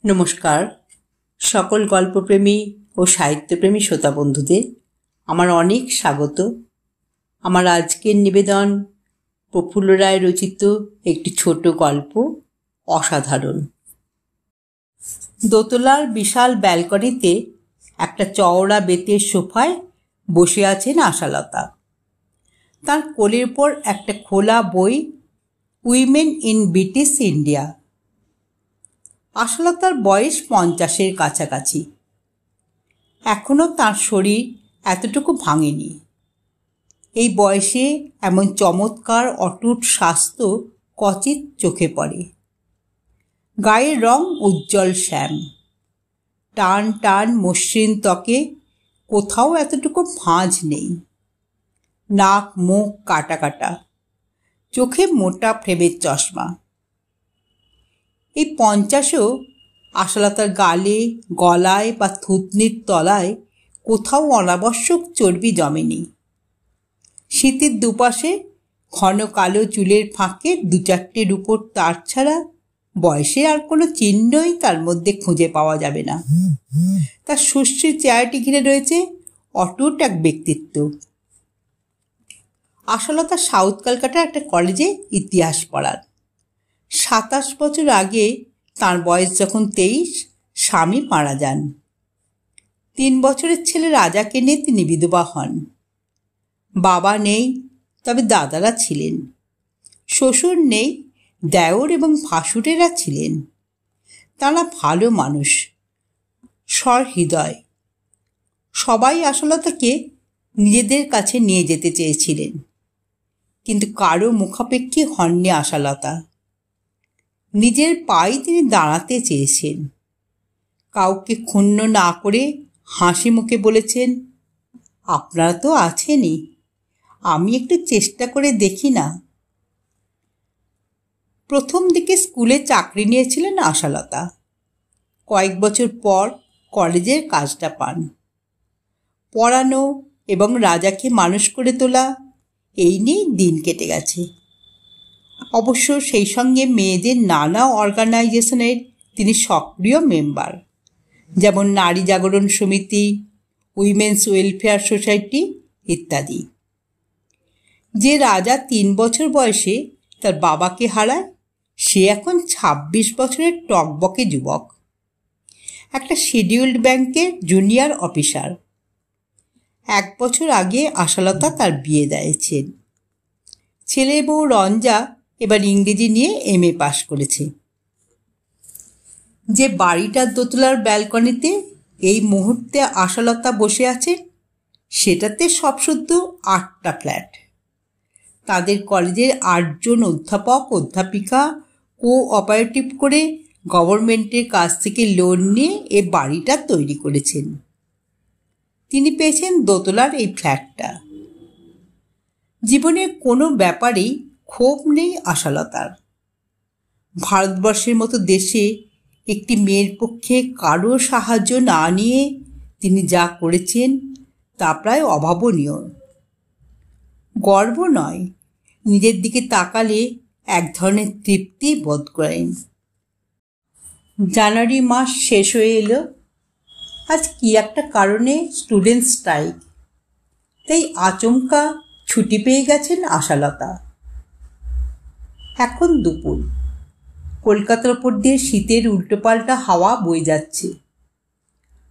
নমস্কার সকল গল্পপ্রেমী ও সাহিত্যপ্রেমী শ্রোতা বন্ধুদের আমার অনেক স্বাগত। আমার আজকের নিবেদন প্রফুল্ল রায় রচিত একটি ছোট গল্প অসাধারণ। দোতলার বিশাল ব্যালকনিতে একটা চওড়া বেতের সোফায় বসে আছেন আশালতা। তার কোলের পর একটা খোলা বই, উইমেন ইন ব্রিটিশ ইন্ডিয়া। আশালতার বয়স 50-এর কাছাকাছি। এখনও তার শরীর এতটুকু ভাঙেনি। এই বয়সে এমন চমৎকার অটুট স্বাস্থ্য ক্বচিৎ চোখে পড়ে। গায়ের রং উজ্জ্বল শ্যাম, টান টান মসৃণ ত্বকে কোথাও এতটুকু ভাঁজ নেই। নাক মুখ কাটা কাটা, চোখে মোটা ফ্রেমের চশমা। এই 50-ও আশালতার গালে, গলায় বা থুতনির তলায় কোথাও অনাবশ্যক চর্বি জমেনি। শীতের দুপাশে ঘন কালো চুলের ফাঁকে 2-4টে রূপোর তার ছাড়া বয়সের আর কোনো চিহ্নই তার মধ্যে খুঁজে পাওয়া যাবে না। তার সুশ্রী চেহারাটি ঘিরে রয়েছে অটুট এক ব্যক্তিত্ব। আশালতা সাউথ কলকাতার একটা কলেজে ইতিহাস পড়ান। 27 বছর আগে তার বয়স যখন 23, স্বামী মারা যান। 3 বছরের ছেলে রাজাকে নিয়ে তিনি বিধবা হন। বাবা নেই, তবে দাদারা ছিলেন। শ্বশুর নেই, দেওর এবং ভাসুরেরা ছিলেন। তারা ভালো মানুষ, সহৃদয়। সবাই আশালতাকে নিজেদের কাছে নিয়ে যেতে চেয়েছিলেন, কিন্তু কারো মুখাপেক্ষী হননি আশালতা। নিজের পায়ে তিনি দাঁড়াতে চেয়েছেন। কাউকে ক্ষুণ্ণ না করে হাসি মুখে বলেছেন, আপনারা তো আছেনই, আমি একটু চেষ্টা করে দেখি না। প্রথম দিকে স্কুলে চাকরি নিয়েছিলেন আশালতা। কয়েক বছর পর কলেজের কাজটা পান। পড়ানো এবং রাজাকে মানুষ করে তোলা, এই নিয়েই দিন কেটে গেছে। অবশ্য সেই সঙ্গে মেয়েদের নানা অর্গানাইজেশনের তিনি সক্রিয় মেম্বার, যেমন নারী জাগরণ সমিতি, উইমেন্স ওয়েলফেয়ার সোসাইটি ইত্যাদি। যে রাজা 3 বছর বয়সে তার বাবাকে হারায়, সে এখন 26 বছরের টকবকে যুবক, একটা শিডিউল্ড ব্যাংকের জুনিয়র অফিসার। 1 বছর আগে আশালতা তার বিয়ে দিয়েছেন। ছেলে বউ রঞ্জা এবার ইংরেজি নিয়ে MA পাশ করেছে। যে বাড়িটার দোতলার ব্যালকনিতে এই মুহূর্তে আশালতা বসে আছে, সেটাতে সবশুদ্ধ 8টা ফ্ল্যাট। তাদের কলেজের 8 জন অধ্যাপক অধ্যাপিকা কোঅপারেটিভ করে গভর্নমেন্টের কাছ থেকে লোন নিয়ে এ বাড়িটা তৈরি করেছেন। তিনি পেয়েছেন দোতলার এই ফ্ল্যাটটা। জীবনের কোনো ব্যাপারেই ক্ষোভ নেই আশালতার। ভারতবর্ষের মতো দেশে একটি মেয়ের পক্ষে কারো সাহায্য না নিয়ে তিনি যা করেছেন তা প্রায় অভাবনীয়। গর্ব নয়, নিজের দিকে তাকালে এক ধরনের তৃপ্তি বোধ করেন। জানুয়ারি মাস শেষ হয়ে এলো। আজ কি একটা কারণে স্টুডেন্ট স্ট্রাইক, তাই আচমকা ছুটি পেয়ে গেছেন আশালতা। এখন দুপুর। কলকাতার ওপর দিয়ে শীতের উল্টোপাল্টা হাওয়া বয়ে যাচ্ছে।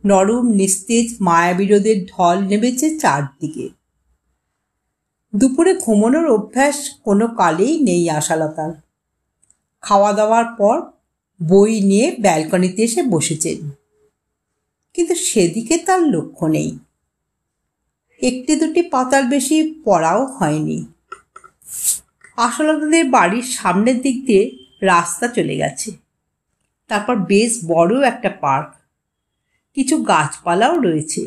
নরম নিস্তেজ মায়াবিরোধের ঢল নেমেছে চারদিকে। দুপুরে ঘুমানোর অভ্যাস কোনো কালেই নেই আশালতার। খাওয়া দাওয়ার পর বই নিয়ে ব্যালকনিতে এসে বসেছেন, কিন্তু সেদিকে তার লক্ষ্য নেই। 1-2 পাতার বেশি পড়াও হয়নি। আশালতাদের বাড়ির সামনের দিক দিয়ে রাস্তা চলে গেছে। তারপর বেশ বড় একটা পার্ক, কিছু গাছপালাও রয়েছে।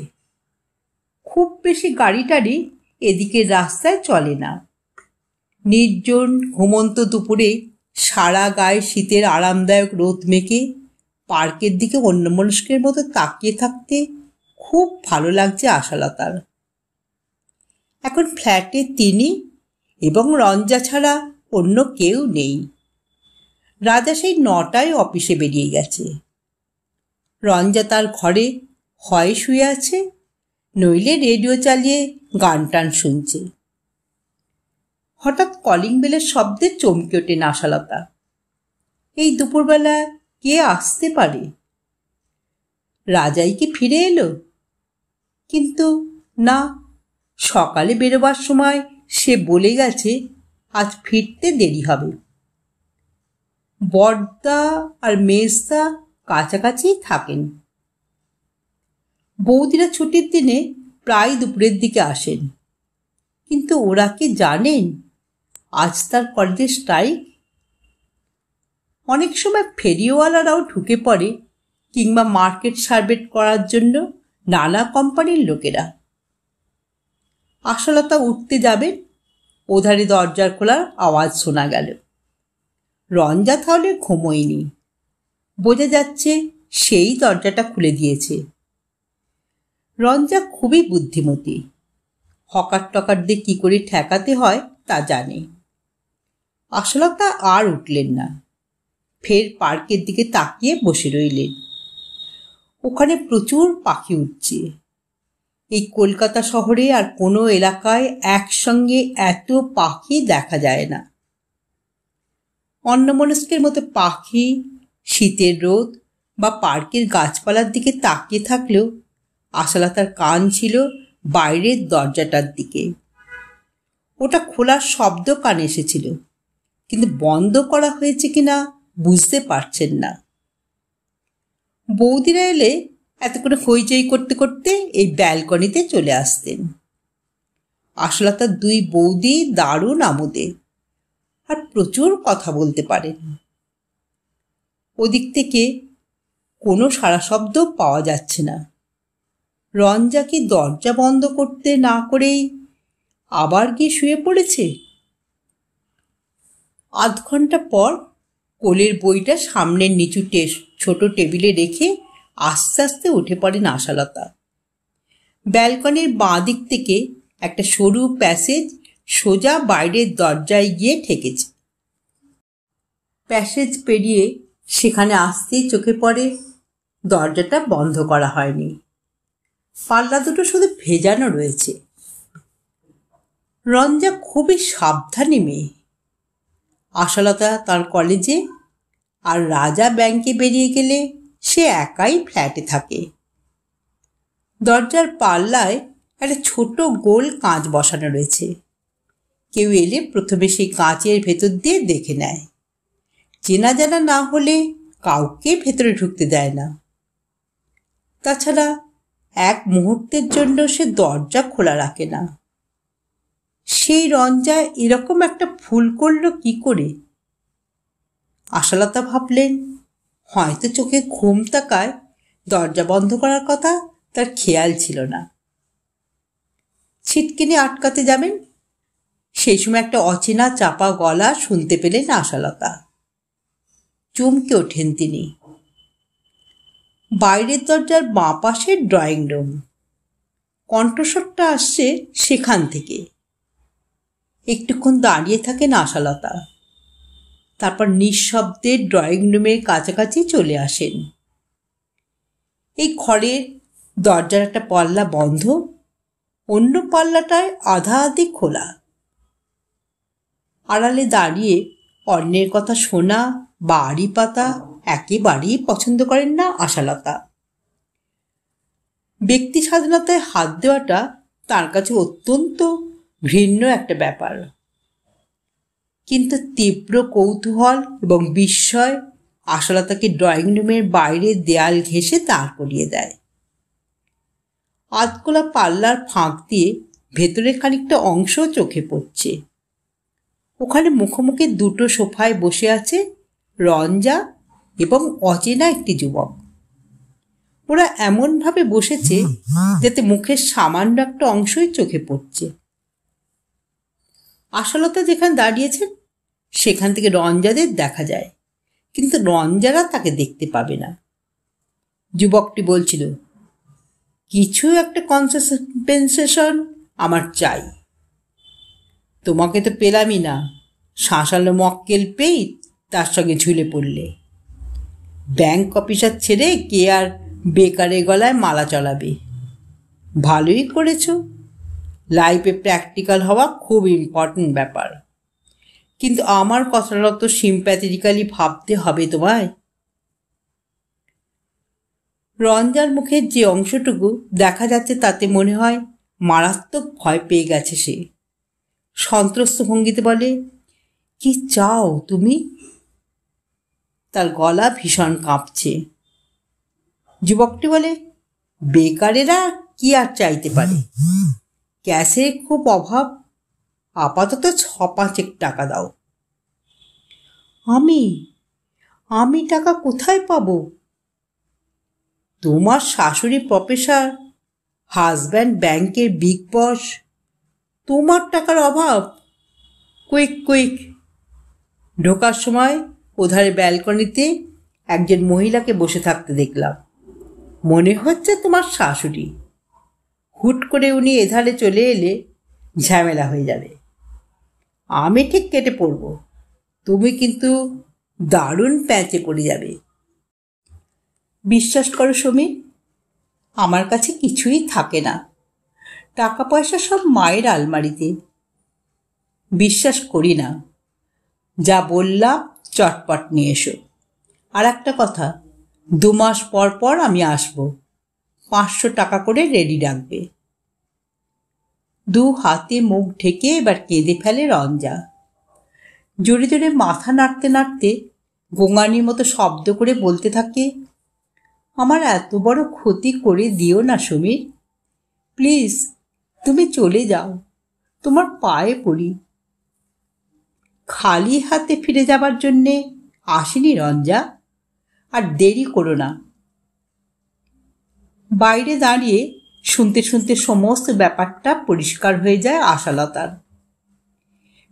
খুব বেশি গাড়ি টাড়ি এদিকে রাস্তায় চলে না। নির্জন ঘুমন্ত দুপুরে সারা গায়ে শীতের আরামদায়ক রোদ মেখে পার্কের দিকে অন্যমনস্কের মতো তাকিয়ে থাকতে খুব ভালো লাগছে আশালতার। এখন ফ্ল্যাটে তিনি এবং রঞ্জা ছাড়া অন্য কেউ নেই। রাজা সেই 9টায় অফিসে বেরিয়ে গেছে। রঞ্জা তার ঘরে হয় শুয়ে আছে, নইলে রেডিও চালিয়ে গান টান শুনছে। হঠাৎ কলিং বেলের শব্দে চমকে ওঠেন আশালতা। এই দুপুরবেলা কে আসতে পারে? রাজাই কি ফিরে এলো? কিন্তু না, সকালে বেরোবার সময় সে বলে গেছে আজ ফিরতে দেরি হবে। বড়দা আর মেজদা কাছাকাছি থাকেন। বৌদিরা ছুটির দিনে প্রায় দুপুরের দিকে আসেন, কিন্তু ওরা কি জানেন আজ তার কলেজের স্ট্রাইক? অনেক সময় ফেরিওয়ালারাও ঢুকে পড়ে, কিংবা মার্কেট সার্ভে করার জন্য নানা কোম্পানির লোকেরা। আশালতা উঠতে যাবেন, ওধারে দরজার খোলার আওয়াজ শোনা গেল। রঞ্জা তাহলে ঘুমোয়নি, বোঝা যাচ্ছে সেই দরজাটা খুলে দিয়েছে। রঞ্জা খুবই বুদ্ধিমতী, হকার টকারদের কি করে ঠেকাতে হয় তা জানে। আশালতা আর উঠলেন না, ফের পার্কের দিকে তাকিয়ে বসে রইলেন। ওখানে প্রচুর পাখি উঠছে। এই কলকাতা শহরে আর কোনো এলাকায় একসঙ্গে এত পাখি দেখা যায় না। অন্যমনস্কের মতো পাখি শীতের রোদ বা পার্কের গাছপালার দিকে তাকিয়ে থাকলেও আশালতার কান ছিল বাইরের দরজাটার দিকে। ওটা খোলার শব্দ কানে এসেছিল, কিন্তু বন্ধ করা হয়েছে কিনা বুঝতে পারছেন না। বৌদিরা এলে এত করে হইচই করতে করতে এই ব্যালকনিতে চলে আসতেন। আশালতার দুই বৌদি দারুণ আমোদে আর প্রচুর কথা বলতে পারেন। ওদিক থেকে কোনো সাড়া শব্দ পাওয়া যাচ্ছে না। রঞ্জা কি দরজা বন্ধ করতে না করেই আবার গিয়ে শুয়ে পড়েছে? আধ ঘন্টা পর কোলের বইটা সামনের নিচু ছোট টেবিলে রেখে আস্তে আস্তে উঠে পড়েন আশালতা। ব্যালকনির বাঁ দিক থেকে একটা সরু প্যাসেজ সোজা বাইরের দরজায় গিয়ে ঠেকেছে। প্যাসেজ পেরিয়ে সেখানে আসতেই চোখে পড়ে দরজাটা বন্ধ করা হয়নি, পাল্লা দুটো শুধু ভেজানো রয়েছে। রঞ্জা খুবই সাবধানী মেয়ে। আশালতা তার কলেজে আর রাজা ব্যাংকে বেরিয়ে গেলে সে একাই ফ্ল্যাটে থাকে। দরজার পাল্লায় একটা ছোট গোল কাঁচ বসানো রয়েছে। কেউ এলে প্রথমে সেই কাঁচের ভেতর দিয়ে দেখে নেয়। চেনা জানা না হলে কাউকে ভেতরে ঢুকতে দেয় না। তাছাড়া এক মুহূর্তের জন্য সে দরজা খোলা রাখে না। সেই রঞ্জা এরকম একটা ভুল করল কি করে? আশালতা ভাবলেন হয়তো চোখে ঘুম থাকায় দরজা বন্ধ করার কথা তার খেয়াল ছিল না। ছিটকিনি আটকাতে যাবেন, সেই সময় একটা অচেনা চাপা গলা শুনতে পেলেন আশালতা। চমকে ওঠেন তিনি। বাইরের দরজার বাঁ পাশে ড্রয়িং রুম। কণ্ঠস্বরটা আসছে সেখান থেকে। একটুক্ষণ দাঁড়িয়ে থাকেন আশালতা, তারপর নিঃশব্দে ড্রয়িং রুমের কাছাকাছি চলে আসেন। এই ঘরের দরজার একটা পাল্লা বন্ধ, অন্য পাল্লাটায় আধা আধি খোলা। আড়ালে দাঁড়িয়ে অন্যের কথা শোনা বা আড়ি পাতা একেবারেই পছন্দ করেন না আশালতা। ব্যক্তি স্বাধীনতায় হাত দেওয়াটা তার কাছে অত্যন্ত ঘৃণ্য একটা ব্যাপার। কিন্তু তীব্র কৌতূহল এবং বিস্ময় আশালতাকে ড্রয়িং রুমের বাইরে দেয়াল ঘেঁষে দাঁড় করিয়ে দেয়। আধখোলা পাল্লার ফাঁক দিয়ে ভেতরে খানিকটা অংশ চোখে পড়ছে। ওখানে মুখোমুখি দুটো সোফায় বসে আছে রঞ্জা এবং অচেনা একটি যুবক। ওরা এমনভাবে বসেছে যাতে মুখের সামান্য একটা অংশই চোখে পড়ছে। আশালতা যেখানে দাঁড়িয়েছেন সেখান থেকে রঞ্জাদের দেখা যায়, কিন্তু রঞ্জারা তাকে দেখতে পাবে না। যুবকটি বলছিল, কিছু একটা কনসেশন আমার চাই। তোমাকে তো পেলামই না, শাঁসালো মক্কেল পেয়ে তার সঙ্গে ঝুলে পড়লে। ব্যাংক অফিসার ছেড়ে কে আর বেকারের গলায় মালা চড়াবে। ভালোই করেছো, লাইফে প্র্যাকটিক্যাল হওয়া খুব ইম্পর্ট্যান্ট ব্যাপার। কিন্তু আমার কথাটা তো সিম্প্যাথেটিক্যালি ভাবতে হবে তোমায়। রঞ্জার মুখের যে অংশটুকু দেখা যাচ্ছে তাতে মনে হয় মারাত্মক ভয় পেয়ে গেছে সে। সন্ত্রস্ত ভঙ্গিতে বলে, কি চাও তুমি? তার গলা ভীষণ কাঁপছে। যুবকটি বলে, বেকারেরা কি আর চাইতে পারে, ক্যাশের খুব অভাব, আপাতত 6-5 টাকা দাও। আমি টাকা কোথায় পাবো? তোমার শাশুড়ি প্রফেসর, হাজব্যান্ড ব্যাংকের বিগ বস, তোমার টাকার অভাব? কুইক। ঢোকার সময় ওধারে ব্যালকনিতে একজন মহিলাকে বসে থাকতে দেখলাম। মনে হচ্ছে তোমার শাশুড়ি। হুট করে উনি এধারে চলে এলে ঝামেলা হয়ে যাবে। আমি ঠিক কেটে পড়ব, তুমি কিন্তু দারুণ প্যাঁচে পড়ে যাবে। বিশ্বাস করো সমীর, আমার কাছে কিছুই থাকে না, টাকা পয়সা সব মায়ের আলমারিতে। বিশ্বাস করি না। যা বললাম চটপট নিয়ে এসো। আর একটা কথা, 2 মাস পর পর আমি আসব, 500 টাকা করে রেডি রাখবে। 2 হাতে মুখ ঢেকে এবার কেঁদে ফেলে রঞ্জা। জোরে জোরে মাথা নাড়তে নাড়তে গোঙানির মতো শব্দ করে বলতে থাকে, আমার এত বড় ক্ষতি করে দিও না সমীর, প্লিজ তুমি চলে যাও, তোমার পায়ে পড়ি। খালি হাতে ফিরে যাবার জন্যে আসেনি রঞ্জা, আর দেরি করো না। বাইরে দাঁড়িয়ে শুনতে শুনতে সমস্ত ব্যাপারটা পরিষ্কার হয়ে যায় আশালতার।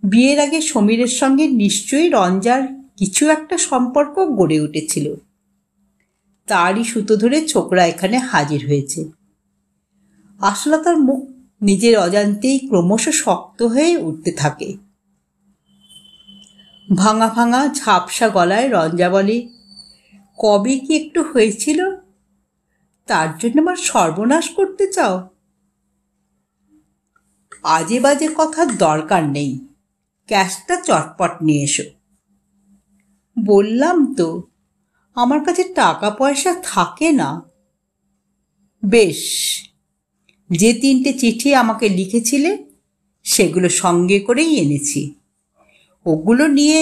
বিয়ের আগে সমীরের সঙ্গে নিশ্চয়ই রঞ্জার কিছু একটা সম্পর্ক গড়ে উঠেছিল। তারই সুতো ধরে ছোকরা এখানে হাজির হয়েছে। আশালতার মুখ নিজের অজান্তেই ক্রমশ শক্ত হয়ে উঠতে থাকে। ভাঙা ভাঙা ঝাপসা গলায় রঞ্জা বলে, কবে কি একটু হয়েছিল, তার জন্য আমার সর্বনাশ করতে চাও? আজে বাজে কথার দরকার নেই, ক্যাশটা চটপট নিয়ে এসো। বললাম তো আমার কাছে টাকা পয়সা থাকে না। বেশ, যে 3টে চিঠি আমাকে লিখেছিলে সেগুলো সঙ্গে করেই এনেছি, ওগুলো নিয়ে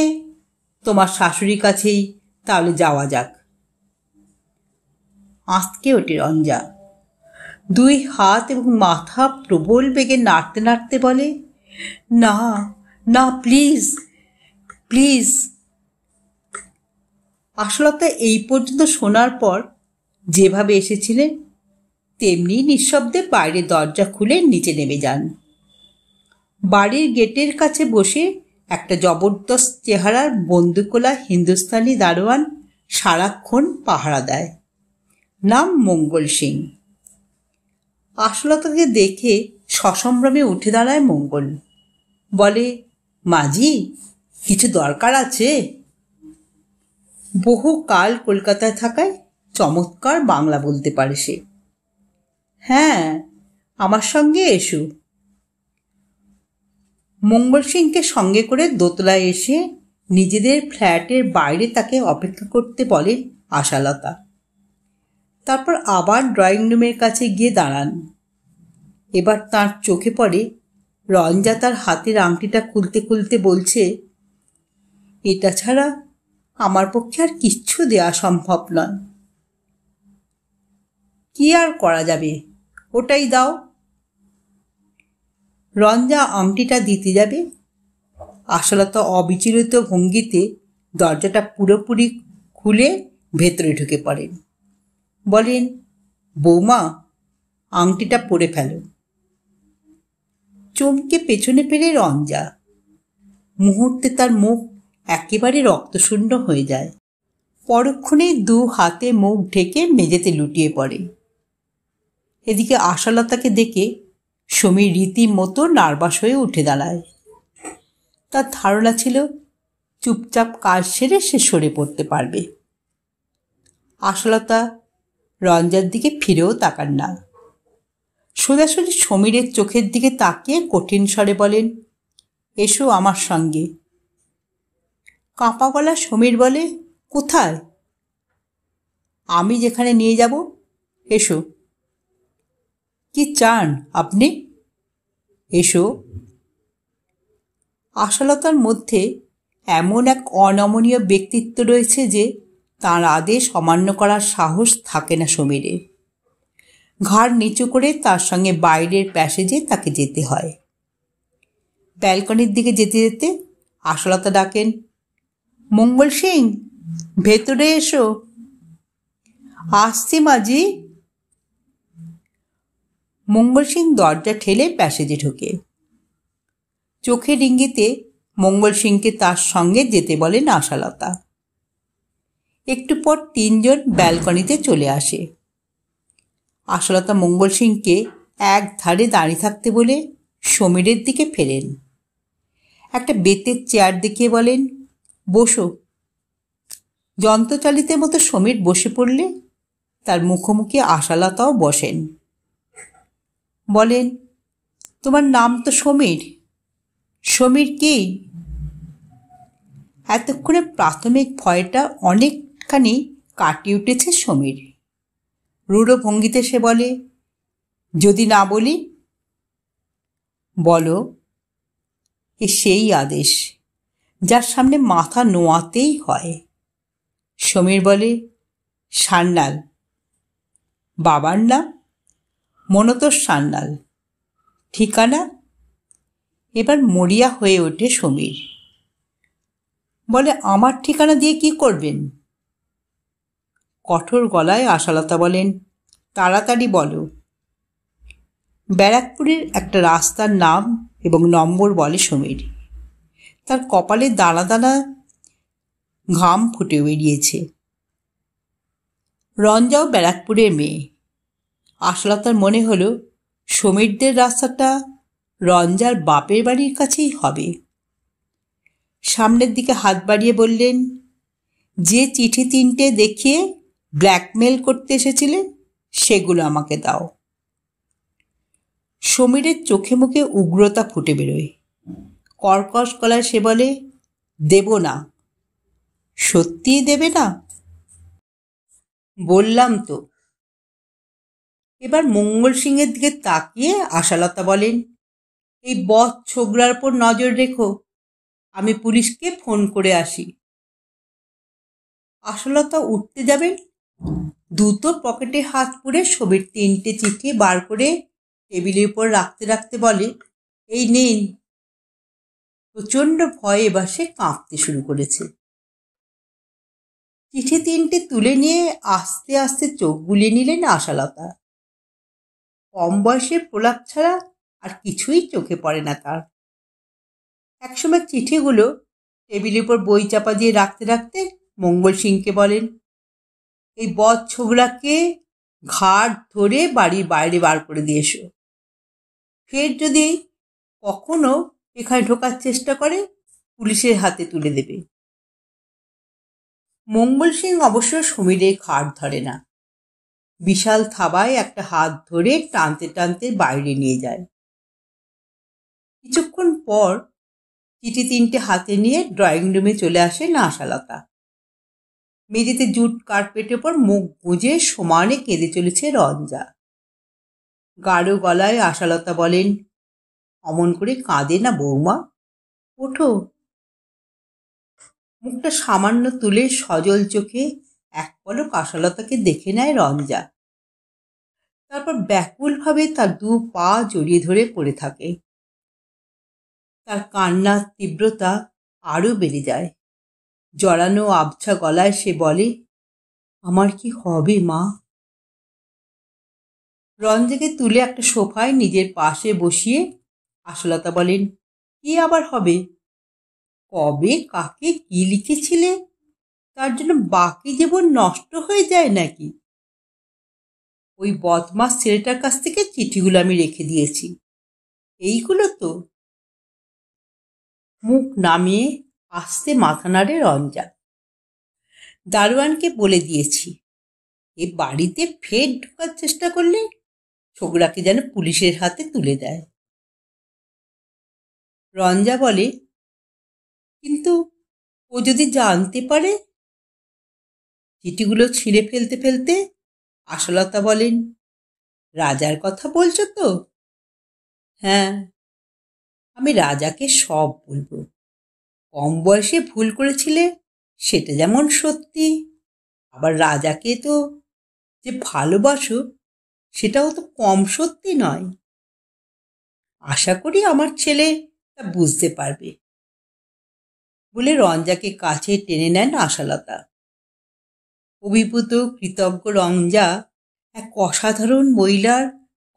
তোমার শাশুড়ির কাছেই তাহলে যাওয়া যাক। আঁতকে ওঠে রঞ্জা, 2 হাত এবং মাথা প্রবল বেগে নাড়তে নাড়তে বলে, না না, প্লিজ প্লিজ। আশালতা এই পর্যন্ত শোনার পর যেভাবে এসেছিলেন তেমনি নিঃশব্দে বাইরে দরজা খুলে নিচে নেমে যান। বাড়ির গেটের কাছে বসে একটা জবরদস্ত চেহারার বন্দুকওয়ালা হিন্দুস্তানি দারোয়ান সারাক্ষণ পাহারা দেয়। নাম মঙ্গল সিং। আশালতাকে দেখে সসম্ভ্রমে উঠে দাঁড়ায় মঙ্গল। বলে, মাঝি, কিছু দরকার আছে? বহু কাল কলকাতায় থাকায় চমৎকার বাংলা বলতে পারে সে। হ্যাঁ, আমার সঙ্গে এসো। মঙ্গল সিংকে সঙ্গে করে দোতলায় এসে নিজেদের ফ্ল্যাটের বাইরে তাকে অপেক্ষা করতে বলে আশালতা। তারপর আবার ড্রয়িং রুমের কাছে গিয়ে দাঁড়ান। এবার তার চোখে পড়ে রঞ্জা তার হাতের আংটিটা খুলতে খুলতে বলছে, এটা ছাড়া আমার পক্ষে আর কিচ্ছু দেয়া সম্ভব নয়। কি আর করা যাবে, ওটাই দাও। রঞ্জা আংটিটা দিতে যাবে, আশালতা অবিচলিত ভঙ্গিতে দরজাটা পুরোপুরি খুলে ভেতরে ঢুকে পড়েন। বলেন, বৌমা, আংটিটা পরে ফেলো। চমকে পেছনে ফেলে রঞ্জা। মুহূর্তে তার মুখ একেবারে রক্তশূন্য হয়ে যায়। পরক্ষণে 2 হাতে মুখ ঢেকে মেঝেতে লুটিয়ে পড়ে। এদিকে আশালতাকে দেখে সমীর রীতিমতো নার্ভাস হয়ে উঠে দাঁড়ায়। তার ধারণা ছিল চুপচাপ কাজ সেরে সে সরে পড়তে পারবে। আশালতা রঞ্জার দিকে ফিরেও তাকান না। সোজাসুজি সমীরের চোখের দিকে তাকিয়ে কঠিন স্বরে বলেন, এসো আমার সঙ্গে। কাঁপা গলা সমীর বলে, কোথায়? আমি যেখানে নিয়ে যাব, এসো। কি চান আপনি? এসো। আশালতার মধ্যে এমন এক অনমনীয় ব্যক্তিত্ব রয়েছে যে তাঁর আদেশ অমান্য করার সাহস থাকে না সমীরের। ঘাড় নিচু করে তার সঙ্গে বাইরের প্যাসেজে তাকে যেতে হয়। ব্যালকনির দিকে যেতে যেতে আশালতা ডাকেন, মঙ্গল সিং, ভেতরে এসো। আসছি মাঝি। মঙ্গল সিং দরজা ঠেলে প্যাসেজে ঢোকে। চোখের ইঙ্গিতে মঙ্গল সিংকে তার সঙ্গে যেতে বলেন আশালতা। একটু পর তিনজন ব্যালকনিতে চলে আসে। আশালতা মঙ্গল সিংকে এক ধারে দাঁড়িয়ে থাকতে বলে সমীরের দিকে ফেরেন। একটা বেতের চেয়ার দেখিয়ে বলেন, বসো। যন্ত্রচালিতের মতো সমীর বসে পড়লে তার মুখোমুখি আশালতাও বসেন। বলেন, তোমার নাম তো সমীর। সমীর কি? এতক্ষণে প্রাথমিক ভয়টা অনেকখানি কাটিয়ে উঠেছে সমীর। রূঢ় ভঙ্গিতে সে বলে, যদি না বলি? বলো। এ সেই আদেশ যার সামনে মাথা নোয়াতেই হয়। সমীর বলে, সান্যাল। বাবার নাম? মনতোষ সান্যাল। ঠিকানা? এবার মরিয়া হয়ে ওঠে সমীর। বলে, আমার ঠিকানা দিয়ে কি করবেন? কঠোর গলায় আশালতা বলেন, তাড়াতাড়ি বলো। ব্যারাকপুরের একটা রাস্তার নাম এবং নম্বর বলে সমীর। তার কপালে দানা দানা ঘাম ফুটে বেরিয়েছে। রঞ্জাও ব্যারাকপুরের মেয়ে। আশালতার মনে হলো সমীরদের রাস্তাটা রঞ্জার বাপের বাড়ির কাছেই হবে। সামনের দিকে হাত বাড়িয়ে বললেন, যে চিঠি তিনটে দেখিয়ে ব্ল্যাকমেল করতে এসেছিলে সেগুলো আমাকে দাও। সমীরের চোখে মুখে উগ্রতা ফুটে বেরোয়। কর্কশ গলায় সে বলে, দেব না। সত্যিই দেবে না? বললাম তো। এবার মঙ্গল সিংয়ের দিকে তাকিয়ে আশালতা বলেন, এই বদ ছোকরার উপর নজর রেখো, আমি পুলিশকে ফোন করে আসি। আশালতা উঠতে যাবেন, দ্রুত পকেটে হাত পুরে ছবির তিনটে চিঠি বার করে টেবিলের উপর রাখতে রাখতে বলে, এই নিন। প্রচণ্ড ভয়ে এবার সে কাঁপতে শুরু করেছে। চিঠি তিনটে তুলে নিয়ে আস্তে আস্তে চোখ বুলিয়ে নিলেন আশালতা। কম বয়সের প্রলাপ ছাড়া আর কিছুই চোখে পড়ে না তার। একসময় চিঠিগুলো টেবিলের উপর বই চাপা দিয়ে রাখতে রাখতে মঙ্গল সিংকে বলেন, এই বদ ছোকরাকে ঘাট ধরে বাড়ির বাইরে বার করে দিয়ে এসো। ফের যদি কখনো এখানে ঢোকার চেষ্টা করে পুলিশের হাতে তুলে দেবে। মঙ্গল সিং অবশ্য সমীরের ঘাট ধরে না। বিশাল থাবায় একটা হাত ধরে টানতে টানতে বাইরে নিয়ে যায়। কিছুক্ষণ পর চিঠি তিনটে হাতে নিয়ে ড্রয়িং রুমে চলে আসেন আশালতা। মেঝেতে জুট কার্পেটের ওপর মুখ গুঁজে সমানে কেঁদে চলেছে রঞ্জা। গাঢ় গলায় আশালতা বলেন, অমন করে কাঁদে না বৌমা, ওঠো। মুখটা সামান্য তুলে সজল চোখে এক পলক আশালতাকে দেখে নেয় রঞ্জা। তারপর ব্যাকুলভাবে তার দু পা জড়িয়ে ধরে পড়ে থাকে। তার কান্নার তীব্রতা আরও বেড়ে যায়। জড়ানো আবছা গলায় সে বলে, আমার কি হবে মা? রঞ্জাকে তুলে একটা সোফায় নিজের পাশে বসিয়ে আশালতা বলেন, কি আবার হবে? কবে কাকে কি লিখেছিলে তার জন্য বাকি জীবন নষ্ট হয়ে যায় নাকি? ওই বদমাস ছেলেটার কাছ থেকে চিঠিগুলো আমি রেখে দিয়েছি, এইগুলো তো। মুখ নামিয়ে আস্তে মাথা নাড়ে রঞ্জা। দারোয়ানকে বলে দিয়েছি, এ বাড়িতে ফের ঢোকার চেষ্টা করলে ছোকরাকে যেন পুলিশের হাতে তুলে দেয়। রঞ্জা বলে, কিন্তু ও যদি জানতে পারে? চিঠিগুলো ছিঁড়ে ফেলতে ফেলতে আশালতা বলেন, রাজার কথা বলছো তো? হ্যাঁ, আমি রাজাকে সব বলবো। কম বয়সে ভুল করেছিলে সেটা যেমন সত্যি, আবার রাজাকে তো যে ভালোবাসো সেটাও তো কম সত্যি নয়। আশা করি আমার ছেলে তা বুঝতে পারবে বলে রঞ্জাকে কাছে টেনে নেন আশালতা। অভিভূত কৃতজ্ঞ রঞ্জা এক অসাধারণ মহিলার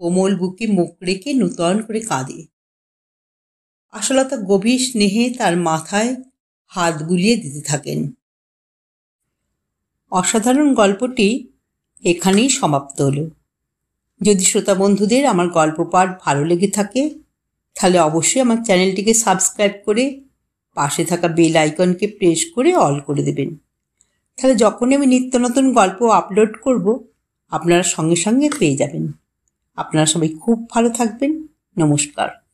কোমল বুকে মুখ রেখে নূতন করে কাঁদে। আশালতা গভীর স্নেহে তার মাথায় হাত বুলিয়ে দিতে থাকেন। অসাধারণ গল্পটি এখানেই সমাপ্ত হলো। যদি শ্রোতা বন্ধুদের আমার গল্প পাঠ ভালো লেগে থাকে তাহলে অবশ্যই আমার চ্যানেলটিকে সাবস্ক্রাইব করে পাশে থাকা বেল আইকনকে প্রেস করে অল করে দেবেন। তাহলে যখনই আমি নিত্য নতুন গল্প আপলোড করব আপনারা সঙ্গে সঙ্গে পেয়ে যাবেন। আপনারা সবাই খুব ভালো থাকবেন। নমস্কার।